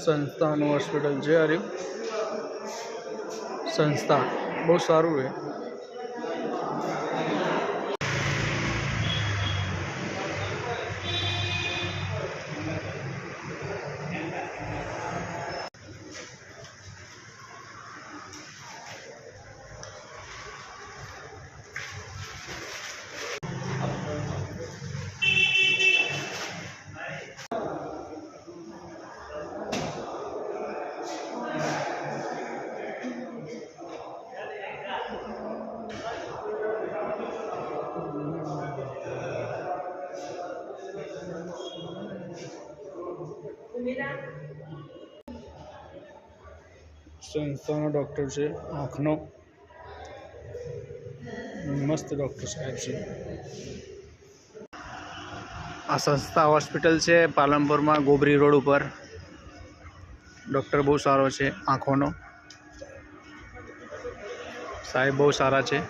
સંસ્થાનું હોસ્પિટલ છે હરી સંસ્થા બહુ સારું છે। संस्थाનો डॉक्टर છે આંખનો मस्त डॉक्टर साहेब છે। आ संस्था हॉस्पिटल है पालनपुर में गोबरी रोड पर। डॉक्टर बहुत सारो है आँखों साहेब बहुत सारा है।